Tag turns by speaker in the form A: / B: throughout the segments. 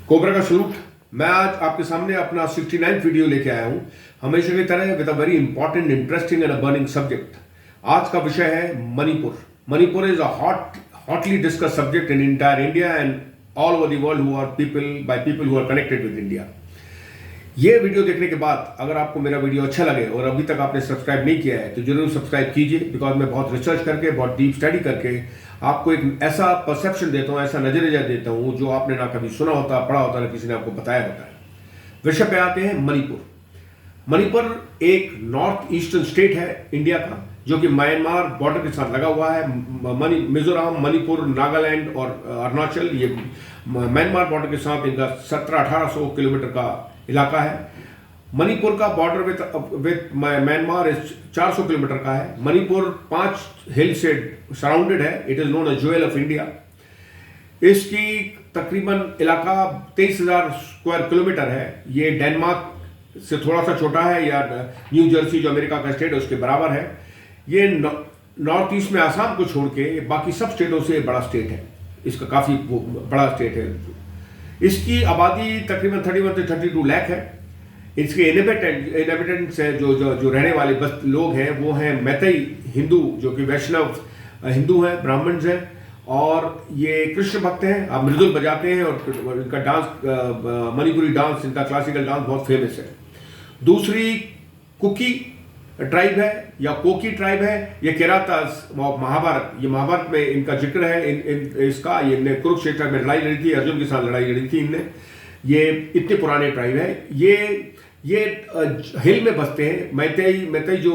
A: Cobra का salute. मैं आज आपके सामने अपना 69 वीडियो लेके आया हूं, हमेशा की तरह with a very important, interesting and a burning subject. आज का विषय है Manipur. Manipur is a hotly discuss subject in entire India and all over the world who are people who are connected with India. ये वीडियो देखने के बाद अगर आपको मेरा वीडियो अच्छा लगे और अभी तक आपने सब्सक्राइब नहीं किया है तो जरूर सब्सक्राइब कीजिए, बिकॉज मैं बहुत रिसर्च करके, बहुत डीप स्टडी करके आपको एक ऐसा परसेप्शन देता हूँ, ऐसा नजरिया देता हूँ जो आपने ना कभी सुना होता, पढ़ा होता, ना किसी ने आपको बताया होता है। विषय पे आते हैं मणिपुर। मणिपुर एक नॉर्थ ईस्टर्न स्टेट है इंडिया का, जो कि म्यांमार बॉर्डर के साथ लगा हुआ है। मिजोरम, मणिपुर, नागालैंड और अरुणाचल, ये म्यांमार बॉर्डर के साथ इनका 1700-1800 किलोमीटर का इलाका है। मणिपुर का बॉर्डर विद म्यांमार 400 किलोमीटर का है। मणिपुर 5 हिल से सराउंडेड है। It is known as jewel of India. इसकी तकरीबन इलाका 23,000 स्क्वायर किलोमीटर है। ये डेनमार्क से थोड़ा सा छोटा है, या न्यू जर्सी जो अमेरिका का स्टेट है उसके बराबर है। ये नॉर्थ ईस्ट में आसाम को छोड़ के बाकी सब स्टेटों से बड़ा स्टेट है। इसका काफी बड़ा स्टेट है। इसकी आबादी तकरीबन 31 से 32 लाख है। इसके इनहेबिटेंट्स है, जो रहने वाले बस लोग हैं, वो हैं मैतई हिंदू, जो कि वैष्णव हिंदू हैं, ब्राह्मण्स हैं, और ये कृष्ण भक्त हैं। आप मृदुल बजाते हैं और इनका डांस, मणिपुरी डांस, इनका क्लासिकल डांस बहुत फेमस है। दूसरी कुकी ट्राइब है या कोकी ट्राइब है। ये केरातास महाभारत, ये महाभारत में इनका जिक्र है। इसका ये कुरुक्षेत्र में लड़ाई लड़ी थी, अर्जुन के साथ लड़ाई लड़ी थी इनने। ये इतने पुराने ट्राइब है। ये हिल में बसते हैं। मैतई जो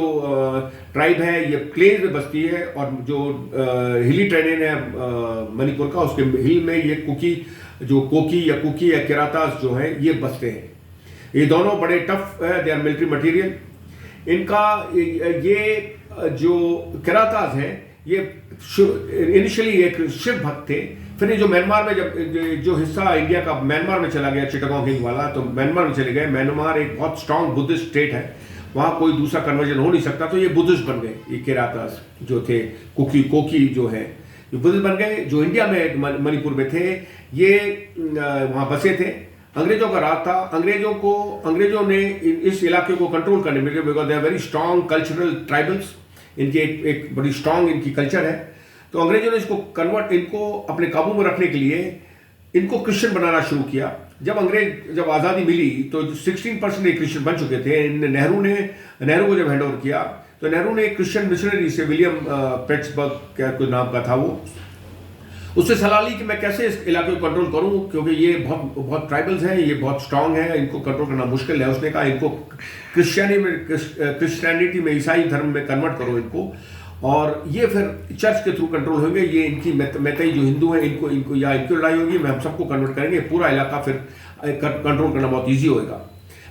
A: ट्राइब है ये प्लेन्स में बसती है, और जो हिली टेरेन है मणिपुर का, उसके हिल में ये कोकी या केरातास जो है ये बसते हैं। ये दोनों बड़े टफ है, दे आर मिलिट्री मटीरियल। इनका ये जो केरातास है ये इनिशियली एक शिव भक्त थे। फिर ये जो म्यांमार में जो हिस्सा इंडिया का म्यांमार में चला गया, चिटागोंग किंग वाला, तो म्यांमार में चले गए। म्यांमार एक बहुत स्ट्रांग बुद्धिस्ट स्टेट है, वहां कोई दूसरा कन्वर्जन हो नहीं सकता, तो ये बुद्धिस्ट बन गए। ये केरातास जो थे, कोकी जो है, ये बुद्धिस्ट बन गए। जो इंडिया में मणिपुर में थे, ये वहां बसे थे। अंग्रेजों का राज था। अंग्रेजों ने इस इलाके को कंट्रोल करने में, because they are very strong cultural tribals, इनकी एक बड़ी स्ट्रांग इनकी कल्चर है। तो अंग्रेजों ने इनको अपने काबू में रखने के लिए इनको क्रिश्चियन बनाना शुरू किया। जब आज़ादी मिली तो 16% क्रिश्चियन बन चुके थे। नेहरू को जब हैंड ओवर किया तो नेहरू ने एक क्रिश्चियन मिशनरी से, विलियम पेट्सबर्ग क्या कोई नाम का था, वो उससे सलाह ली कि मैं कैसे इस इलाके को कंट्रोल करूं, क्योंकि ये बहुत ट्राइबल्स हैं, ये बहुत स्ट्रांग है, इनको कंट्रोल करना मुश्किल है। उसने कहा इनको क्रिश्चियनिटी में, ईसाई धर्म में कन्वर्ट करो इनको, और ये फिर चर्च के थ्रू कंट्रोल होंगे। ये इनकी मैतई जो हिंदू हैं, इनकी लड़ाई होगी, हम सबको कन्वर्ट करेंगे, पूरा इलाका फिर कंट्रोल करना बहुत ईजी होगा।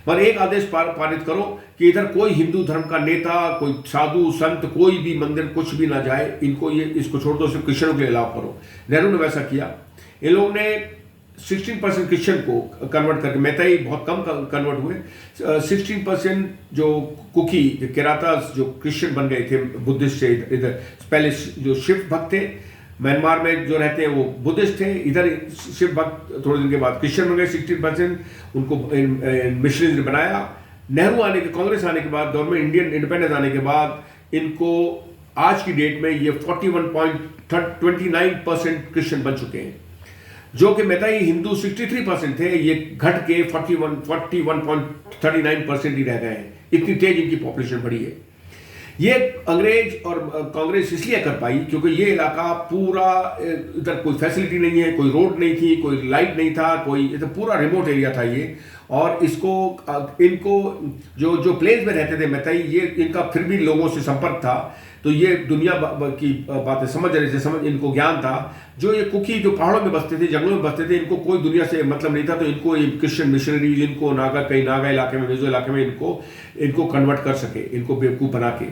A: पर एक आदेश पारित करो कि इधर कोई हिंदू धर्म का नेता, कोई साधु संत, कोई भी मंदिर, कुछ भी ना जाए। इसको छोड़ दो, सिर्फ क्रिश्चियनों के लिए अलाउ करो। नेहरू ने वैसा किया। इन लोगों ने 16% क्रिश्चियन को कन्वर्ट करके, मैतई बहुत कम कन्वर्ट हुए, 16% जो कुकी, केरातास, जो क्रिश्चियन बन गए थे बुद्धिस्ट से। इधर पहले जो शिव भक्त थे, म्यांमार में जो रहते हैं वो बुद्धिस्ट थे, इधर शिव भक्त थोड़े दिन के बाद क्रिश्चियन हो गए। 16% उनको मिशनरीज ने बनाया। कांग्रेस आने के बाद, गवर्नमेंट इंडियन इंडिपेंडेंस आने के बाद, इनको आज की डेट में ये 41.29% क्रिश्चियन बन चुके हैं। जो कि मैतई हिंदू 63% थे, ये घट के 41.39% ही रह गए हैं। इतनी तेज इनकी पॉपुलेशन बढ़ी है। ये अंग्रेज और कांग्रेस इसलिए कर पाई क्योंकि ये इलाका पूरा, इधर कोई फैसिलिटी नहीं है, कोई रोड नहीं थी, कोई लाइट नहीं था, इधर पूरा रिमोट एरिया था ये। और इनको जो प्लेस में रहते थे मैतई, ये इनका फिर भी लोगों से संपर्क था, तो ये दुनिया की बातें समझ रहे थे, इनको ज्ञान था। जो ये कुकी जो पहाड़ों में बसते थे, जंगलों में बसते थे, इनको कोई दुनिया से मतलब नहीं था, तो इनको क्रिश्चियन मिशनरीज, इनको नागा इलाके में, मिजो इलाके में इनको कन्वर्ट कर सके, इनको बेवकूफ बना के।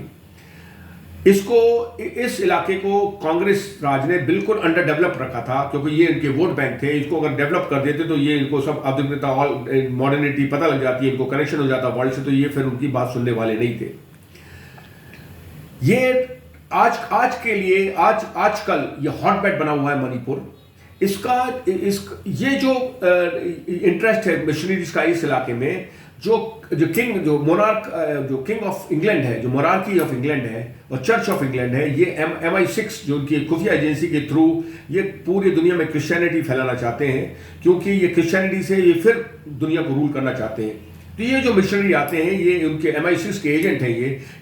A: इस इलाके को कांग्रेस राज ने बिल्कुल अंडर डेवलप रखा था, क्योंकि ये इनके वोट बैंक थे। इसको अगर डेवलप कर देते तो ये इनको सब आधुनिकता, मॉडर्निटी पता लग जाती, इनको कनेक्शन हो जाता वर्ल्ड से, तो ये फिर उनकी बात सुनने वाले नहीं थे। ये आज के लिए आजकल ये हॉटबेड बना हुआ है मणिपुर। इसका ये जो इंटरेस्ट है मिशनरीज का इस इलाके में, जो जो मोनार्क जो किंग ऑफ इंग्लैंड है, जो मोनार्की ऑफ इंग्लैंड है और चर्च ऑफ इंग्लैंड है, ये MI6 जो उनकी खुफिया एजेंसी के थ्रू ये पूरी दुनिया में क्रिश्चियनिटी फैलाना चाहते हैं, क्योंकि ये क्रिश्चियनिटी से ये फिर दुनिया को रूल करना चाहते हैं। तो ये जो मिशनरी आते हैं, ये उनके MI6 के एजेंट हैं,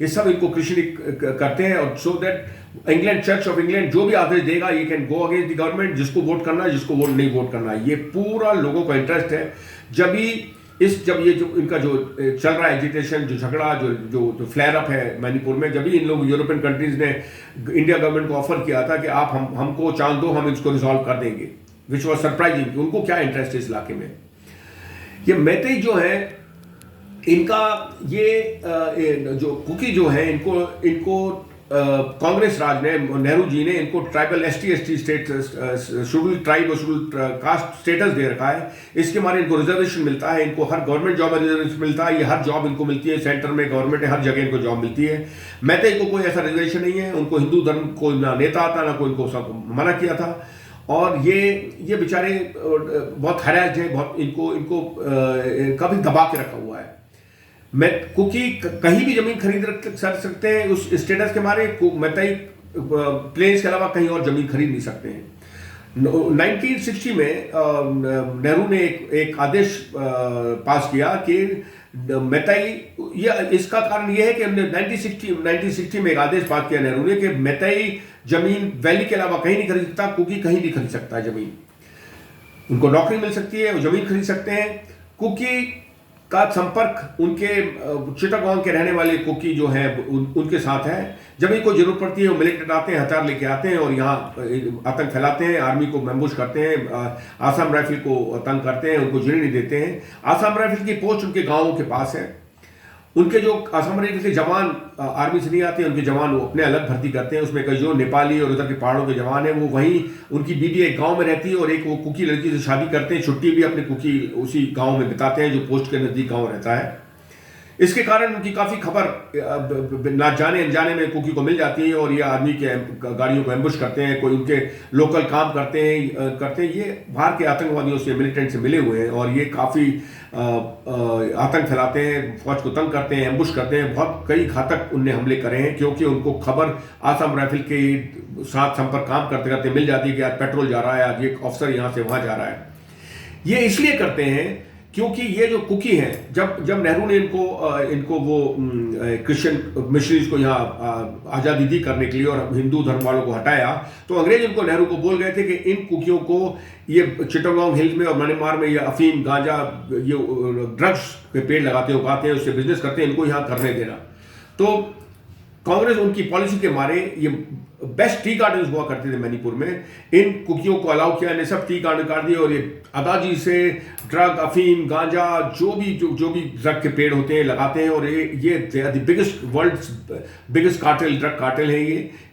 A: ये सब इनको क्रिश्चियनिटी करते हैं, और so that England church of England जो भी आदेश देगा, ये can go against the government, जिसको वोट करना है, जिसको वोट नहीं वोट करना है। ये पूरा लोगों का इंटरेस्ट है। जब ये जो इनका जो चल रहा है एजिटेशन, जो झगड़ा, जो फ्लेयर अप है मणिपुर में, जब भी इन लोग यूरोपियन कंट्रीज ने इंडिया गवर्नमेंट को ऑफर किया था कि आप हमको चांस दो, हम इसको रिजॉल्व कर देंगे, विच वॉज सरप्राइजिंग। उनको क्या इंटरेस्ट है इस इलाके में। ये मैतेई जो है, इनका ये जो कुकी जो है, इनको कांग्रेस राज ने, नेहरू जी ने इनको tribal ST state, schedule tribe और शेड्यूल कास्ट स्टेटस दे रखा है। इसके मारे इनको रिजर्वेशन मिलता है, इनको हर गवर्नमेंट जॉब में रिजर्वेशन मिलता है, ये हर जॉब इनको मिलती है, सेंटर में गवर्नमेंट है, हर जगह इनको जॉब मिलती है। मैतेई को कोई ऐसा रिजर्वेशन नहीं है, उनको हिंदू धर्म को ना नेता आता, ना कोई इनको सब मना किया था, और ये बेचारे बहुत हरास्ड है, बहुत इनको काफी दबा के रखा हुआ है। मैं कुकी कहीं भी जमीन खरीद सकते हैं उस स्टेटस के मारे, मैतेई प्लेन्स के अलावा कहीं और जमीन खरीद नहीं सकते हैं। 1960 में नेहरू ने एक आदेश पास किया कि मैतेई, ये इसका कारण यह है कि 1960 में एक आदेश पास किया नेहरू ने कि मैतेई जमीन वैली के अलावा कहीं नहीं खरीद सकता, कुकी कहीं नहीं खरीद सकता है जमीन। उनको नौकरी मिल सकती है, वो जमीन खरीद सकते हैं। कुकी का संपर्क उनके चिटागोंग के रहने वाले कुकी जो है उनके साथ है। जब इनको जरूरत पड़ती है, वो मिलिटेंट आते हैं, हथियार लेके आते हैं और यहाँ आतंक फैलाते हैं, आर्मी को एम्बुश करते हैं, आसाम राइफल को तंग करते हैं, उनको जीने नहीं देते हैं। आसाम राइफल की पोस्ट उनके गांवों के पास है। उनके जो आसाम राइफल के जवान आर्मी से नहीं आते, उनके जवान वो अपने अलग भर्ती करते हैं। उसमें कई जो नेपाली और उधर के पहाड़ों के जवान हैं, वो वहीं उनकी बीवी एक गांव में रहती है और एक वो कुकी लड़की से शादी करते हैं। छुट्टी भी अपने कुकी उसी गांव में बिताते हैं जो पोस्ट के नजदीक गांव रहता है। इसके कारण उनकी काफी खबर ना जाने अनजाने में कुकी को मिल जाती है और ये आर्मी के गाड़ियों को एम्बुश करते हैं, कोई उनके लोकल काम करते हैं। ये बाहर के आतंकवादियों से, मिलिटेंट से मिले हुए हैं और ये काफी आतंक फैलाते हैं, फौज को तंग करते हैं, एम्बुश करते हैं। बहुत कई घातक उनने हमले करे हैं, क्योंकि उनको खबर आसाम राइफल के साथ संपर्क काम करते करते मिल जाती है कि आज पेट्रोल जा रहा है, आज एक ऑफिसर यहाँ से वहां जा रहा है। ये इसलिए करते हैं क्योंकि ये जो कुकी हैं, जब नेहरू ने इनको वो क्रिश्चियन मिशनरीज को यहाँ आज़ादी दी करने के लिए और हिंदू धर्म वालों को हटाया, तो अंग्रेज इनको नेहरू को बोल गए थे कि इन कुकियों को ये चिटागोंग हिल्स में और म्यांमार में ये अफीम, गांजा, ये ड्रग्स के पेड़ लगाते हैं, उगाते हैं, उससे बिजनेस करते हैं, इनको यहाँ करने देना। तो कांग्रेस उनकी पॉलिसी के मारे ये बेस्ट टी गार्डन हुआ करते थे मणिपुर में, इन कुकियों को अलाउ किया, इन्हें सब टी गार्डन काट दिए और ये अदाजी से ड्रग, अफीम, गांजा, जो भी ड्रग के पेड़ होते हैं लगाते हैं। और ये biggest world's biggest cartel, drug cartel है।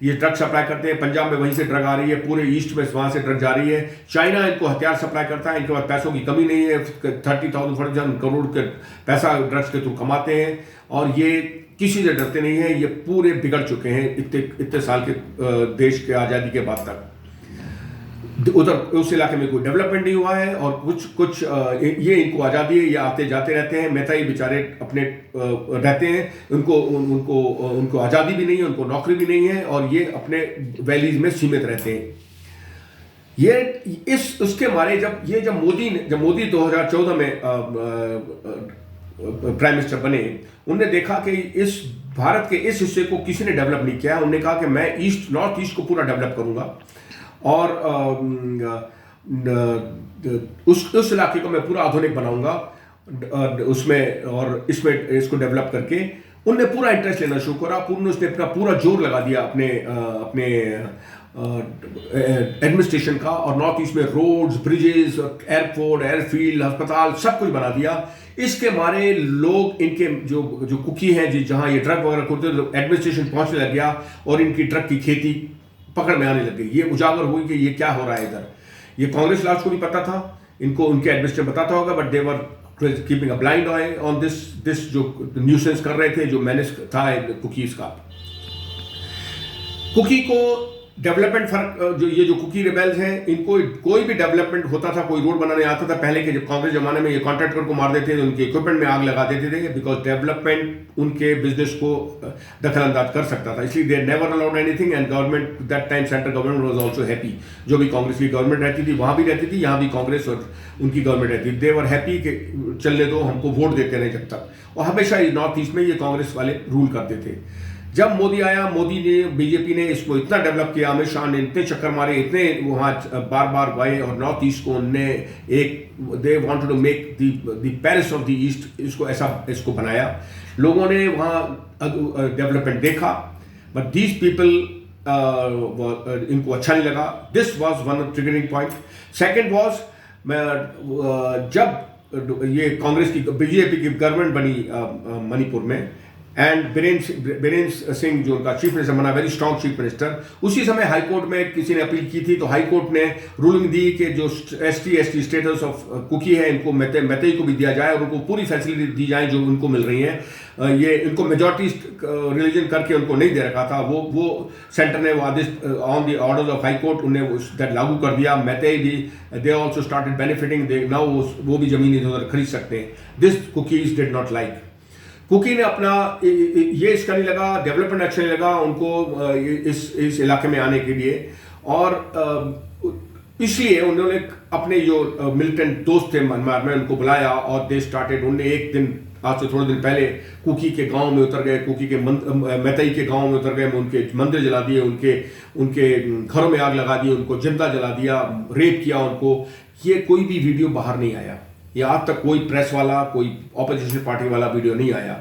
A: ये ड्रग सप्लाई करते हैं। पंजाब में वहीं से ड्रग आ रही है, पूरे ईस्ट में वहां से ड्रग जा रही है। चाइना इनको हथियार सप्लाई करता है, इनके पास पैसों की कमी नहीं है। 30,000 करोड़ के पैसा ड्रग्स के थ्रू कमाते हैं और ये किसी से डरते नहीं है। ये पूरे बिगड़ चुके हैं इतने साल के देश के आज़ादी के बाद तक। उधर उस इलाके में कोई डेवलपमेंट नहीं हुआ है और कुछ ये इनको आज़ादी है, ये आते जाते रहते हैं। मैतेई बेचारे अपने रहते हैं, उनको आज़ादी भी नहीं है, उनको नौकरी भी नहीं है और ये अपने वैलीज में सीमित रहते हैं। उसके मारे जब मोदी 2014 में प्राइम मिनिस्टर बने, उनने देखा कि इस भारत के इस हिस्से को किसी ने डेवलप नहीं किया। उन्होंने कहा कि मैं नॉर्थ ईस्ट को पूरा डेवलप करूंगा और उस इलाके को मैं पूरा आधुनिक बनाऊंगा इसमें इसको डेवलप करके उनने पूरा इंटरेस्ट लेना शुरू करा। उसने अपना पूरा जोर लगा दिया अपने एडमिनिस्ट्रेशन का और नॉर्थ ईस्ट में रोड्स, ब्रिजेस, एयरपोर्ट, एयरफील्ड, अस्पताल सब कुछ बना दिया। इसके मारे लोग, इनके जो कुकी हैं जहां ये ड्रग वगैरह करते तो एडमिनिस्ट्रेशन पहुंचने लग गया और इनकी ड्रग की खेती पकड़ में आने लग गई। ये उजागर हुई कि ये क्या हो रहा है इधर। ये कांग्रेस लास्ट को भी पता था, इनको उनके एडमिनिस्ट्रेशन बताता होगा, but they were keeping a blind I on this जो न्यूसेंस कर रहे थे, जो मैनेज था कुकीज का। कुकी को डेवलपमेंट फर्क जो ये जो कुकी रिबेल्स हैं, इनको कोई भी डेवलपमेंट होता था, कोई रोड बनाने आता था, पहले के जब कांग्रेस जमाने में ये कॉन्ट्रैक्टर को मार देते थे, उनके इक्विपमेंट में आग लगा देते थे, बिकॉज डेवलपमेंट उनके बिजनेस को दखल अंदाज कर सकता था, इसलिए they never allowed anything. And government that time central government was also happy, जो भी कांग्रेस की गवर्नमेंट रहती थी वहां भी रहती थी, यहाँ भी कांग्रेस और उनकी गवर्नमेंट रहती थी, दे वर हैप्पी कि चलने दो, हमको वोट देते रहे जब तक। और हमेशा नॉर्थ ईस्ट में ये कांग्रेस वाले रूल करते थे। जब मोदी आया, मोदी ने, बीजेपी ने इसको इतना डेवलप किया, अमित शाह ने इतने चक्कर मारे, इतने वहां बार बार गए, और नॉर्थ ईस्ट को उनने एक, they wanted to make the Paris of the east, इसको ऐसा इसको बनाया। लोगों ने वहां डेवलपमेंट देखा, बट दीज पीपल इनको अच्छा नहीं लगा। This was one triggering point. Second was, जब ये कांग्रेस की, बीजेपी की गवर्नमेंट बनी मणिपुर में, एंड बीरेन्द्र सिंह जो उनका चीफ मिनिस्टर बना, वेरी स्ट्रॉन्ग चीफ मिनिस्टर, उसी समय हाई कोर्ट में किसी ने अपील की थी, तो हाई कोर्ट ने रूलिंग दी कि जो एसटी स्टेटस ऑफ कुकी है, इनको मैतेई को भी दिया जाए और उनको पूरी फैसिलिटी दी जाए जो उनको मिल रही है। ये इनको मेजॉरिटी रिलीजन करके उनको नहीं दे रखा था, वो सेंटर ने वो आदेश on the orders of high court उन्हें दैट लागू कर दिया। मैतेई भी, they also started benefiting, they now वो भी जमीन इधर खरीद सकते हैं। This Kukis did not like. Kuki ने अपना ये इसका नहीं लगा, डेवलपमेंट अच्छा नहीं लगा उनको इस इलाके में आने के लिए, और इसलिए उन्होंने अपने जो मिलिटेंट दोस्त थे म्यांमार में उनको बुलाया, और दे स्टार्टेड, उन्होंने एक दिन, आज से थोड़े दिन पहले, कुकी के गांव में उतर गए, कुकी के मैतेई के गांव में उतर गए, उनके मंदिर जला दिए, उनके घरों में आग लगा दी, उनको जिंदा जला दिया, रेप किया उनको। ये कोई भी वीडियो बाहर नहीं आया, ये आज तक कोई प्रेस वाला, कोई ऑपोजिशन पार्टी वाला वीडियो नहीं आया।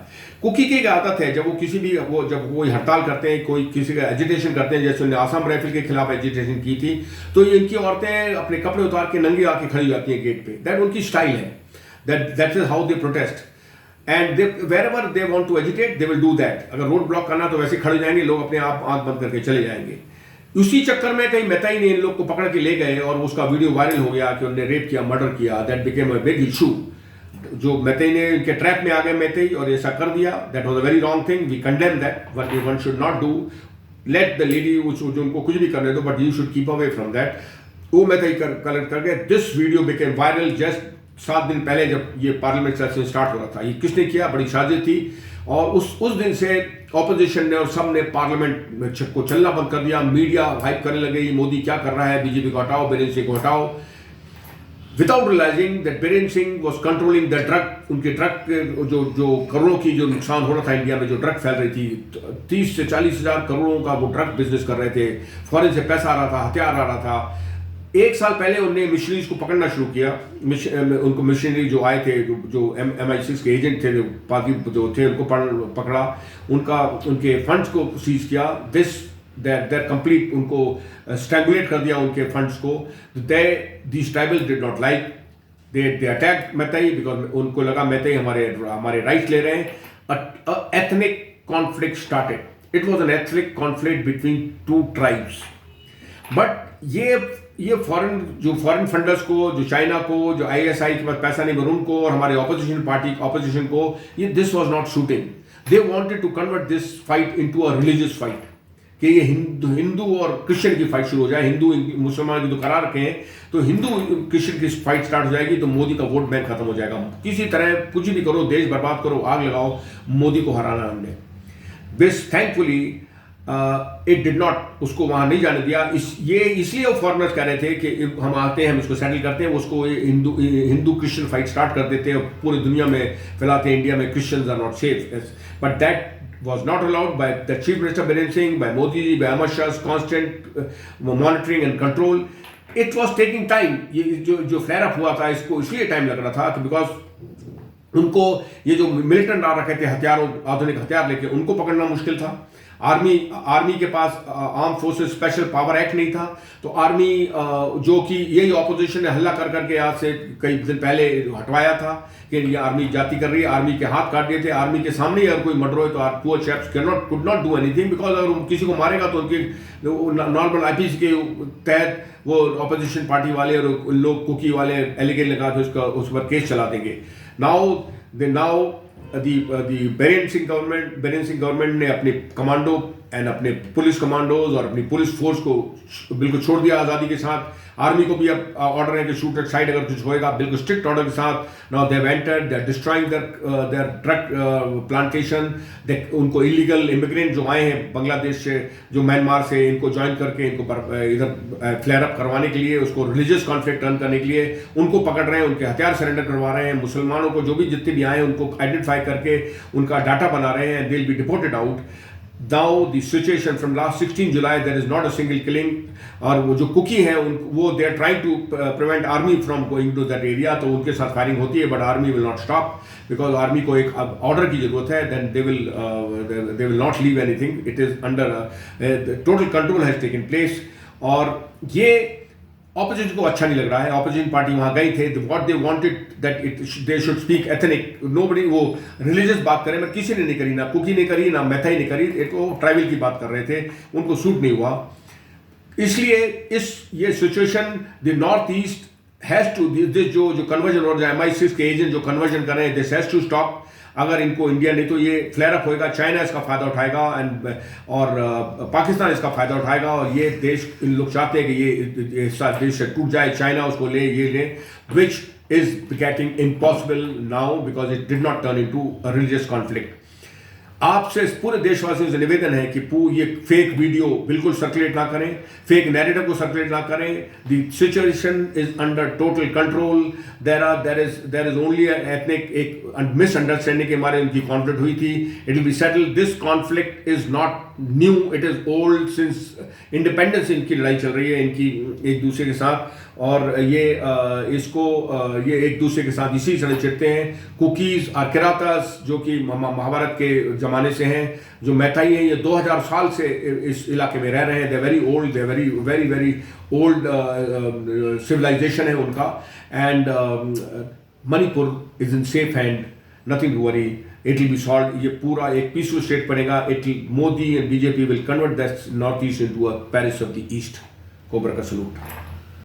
A: कुकी की एक आदत है, जब वो किसी भी, जब कोई हड़ताल करते हैं, कोई किसी का एजिटेशन करते हैं, जैसे उन्होंने आसाम राइफल के खिलाफ एजिटेशन की थी, तो ये इनकी औरतें अपने कपड़े उतार के नंगी आके खड़ी जाती हैं गेट पे। दैट उनकी स्टाइल है, that is how they protest, and wherever they want to agitate they will do that. अगर रोड ब्लॉक करना तो वैसे खड़े जाएंगे, लोग अपने आप आंख बंद करके चले जाएंगे। उसी चक्कर में कहीं मैतेई ने इन लोग को पकड़ के ले गए, और उसका वीडियो वायरल हो गया कि उन्होंने रेप किया, मर्डर किया। That became a big issue. जो मैतेई ने, इनके ट्रैप में आ गए मैतेई और ऐसा कर दिया, that was a very wrong thing, we condemn that, what one should not do. Let the lady, जो उनको कुछ भी करने दो, but you should keep away from that. वो मैतेई कलेक्ट कर गए। This video became viral just 7 दिन पहले, जब ये पार्लियामेंट सेशन स्टार्ट हो रहा था। ये किसने किया? बड़ी साजिश थी, और उस दिन से ऑपोजिशन ने और सब ने पार्लियामेंट को चलना बंद कर दिया। मीडिया हाइप करने लगे, मोदी क्या कर रहा है, बीजेपी को हटाओ, बीरेन्द्र सिंह को हटाओ, without realising that Birendra Singh was controlling the drug. उनके ड्रग जो करोड़ों की जो नुकसान हो रहा था इंडिया में, जो ड्रग फैल रही थी, 30 से 40 हजार करोड़ों का वो ड्रग बिजनेस कर रहे थे, फॉरेन से पैसा आ रहा था, हथियार आ रहा था। 1 साल पहले उन्होंने मिशनरीज को पकड़ना शुरू किया। उनको मिशनरी जो आए थे, जो MI6 के एजेंट थे, पार्टी जो थे, उनको पकड़ा, उनके फंड्स को सीज किया। देयर कंप्लीट, उनको स्ट्रैंगुलेट कर दिया उनके फंड्स को। These tribals did not like, they attack Meitei, because उनको लगा मैतेई हमारे राइट्स ले रहे हैं। Ethnic conflict started, it was an ethnic conflict between 2 tribes. But ये फॉरेन फंडर्स को, जो चाइना को, जो ISI के पास पैसा नहीं, पर उनको, और हमारे ऑपोजिशन को, ये this was not shooting. They wanted to convert this fight into a religious fight, कि ये हिंदू और क्रिश्चियन की फाइट शुरू हो जाए। हिंदू मुसलमान की तो करा रखे हैं, तो हिंदू क्रिश्चियन की फाइट स्टार्ट हो जाएगी, तो मोदी का वोट बैंक खत्म हो जाएगा। किसी तरह कुछ भी करो, देश बर्बाद करो, आग लगाओ, मोदी को हराना हमने। This thankfully it did not, उसको वहां नहीं जाने दिया। इसलिए वो फॉरेनर्स कह रहे थे कि हम आते हैं, हम इसको सेटल करते हैं, उसको हिंदू क्रिश्चियन फाइट स्टार्ट कर देते हैं, पूरी दुनिया में फैलाते हैं, इंडिया में Christians are not safe. But that was not allowed by the Chief Minister Biren Singh, by Modi ji, by Amit Shah's constant monitoring and control. It was taking time. ये जो फ्लेयर अप हुआ था, इसको इसलिए time लग रहा था कि बिकॉज उनको ये जो मिलिटेंट आ रखे थे, आधुनिक हथियार लेके, उनको पकड़ना मुश्किल था। आर्मी के पास arm forces special power act नहीं था, तो आर्मी जो कि यही ऑपोजिशन ने हल्ला कर करके आज से कई दिन पहले हटवाया था कि ये आर्मी जाति कर रही है, आर्मी के हाथ काट दिए थे। आर्मी के सामने ही अगर कोई मर्डर हो तो poor chaps could not do anything, because अगर किसी को मारेगा तो उनके नॉर्मल IPC के तहत वो ऑपोजिशन पार्टी वाले और लोग कुकी वाले एलिगेशन लगा के उस पर केस चला देंगे। नाउ बीरेन्द्र सिंह गवर्नमेंट ने अपने कमांडो एंड अपने पुलिस कमांडोज और अपनी पुलिस फोर्स को बिल्कुल छोड़ दिया आज़ादी के साथ। आर्मी को भी अब ऑर्डर है कि शूट एट साइड अगर कुछ होएगा, बिल्कुल स्ट्रिक्ट ऑर्डर के साथ। Now they have entered, they are destroying their drug plantation. उनको इलीगल इमिग्रेंट जो आए हैं बांग्लादेश से, जो म्यांमार से, इनको ज्वाइन करके इनको इधर फ्लेयर अप करवाने के लिए, उसको रिलीजियस कॉन्फ्लिक्ट टर्न करने के लिए उनको पकड़ रहे हैं, उनके हथियार सरेंडर करवा रहे हैं। मुसलमानों को जो भी जितने भी आए उनको आइडेंटिफाई करके उनका डाटा बना रहे हैं, they will be deported out. Now the situation from last 16 July, there is not a single killing. और वो जो कुकी हैं वो they are trying to prevent army from going to that area, तो उनके साथ फायरिंग होती है, but army will not stop because army को एक ऑर्डर की जरूरत है। then they will not leave anything. It is under the total control has taken place। और ये ऑपोजिशन को अच्छा नहीं लग रहा है। ऑपोजिशन पार्टी वहां गई थे, what they wanted that they should speak ethnic, nobody वो रिलीजियस बात करे, मैं किसी ने नहीं करी, ना कुकी ने करी, ना मैथाई ने करी, एक वो ट्राइबल की बात कर रहे थे, उनको सूट नहीं हुआ। इसलिए ये situation the north east has to this जो कन्वर्जन और MI6 के एजेंट जो कन्वर्जन कर रहे हैं, दिस हैज टू स्टॉप। अगर इनको इंडिया नहीं तो ये फ्लेयर अप होएगा, चाइना इसका फायदा उठाएगा और पाकिस्तान इसका फायदा उठाएगा। और ये देश, इन लोग चाहते हैं कि ये हिस्सा देश से टूट जाए, चाइना उसको ले, ये ले, which is getting impossible now because it did not turn into a religious conflict. आपसे पूरे देशवासियों से निवेदन है कि ये फेक वीडियो बिल्कुल सर्कुलेट ना करें, फेक नैरेटिव को सर्कुलेट ना करें। The situation is under total control. There is only ethnic एक मिसअंडरस्टैंडिंग के मारे उनकी कॉन्फ्लिक्ट हुई थी। It will be settled. This conflict is not new, it is old since independence. इनकी लड़ाई चल रही है इनकी एक दूसरे के साथ, और ये ये एक दूसरे के साथ इसी तरह चिढ़ते हैं। कुकीज और किरातास जो कि महाभारत के जमाने से हैं, जो मैथाई हैं, ये 2000 साल से इस इलाके में रह रहे हैं। They very old, they very very very old civilization है उनका। And Manipur is in safe hand, nothing to worry, it will be solve. ये पूरा एक पीसफुल स्टेट बनेगा। Modi and BJP will convert that north east into a Paris of the east. Cobra का salute.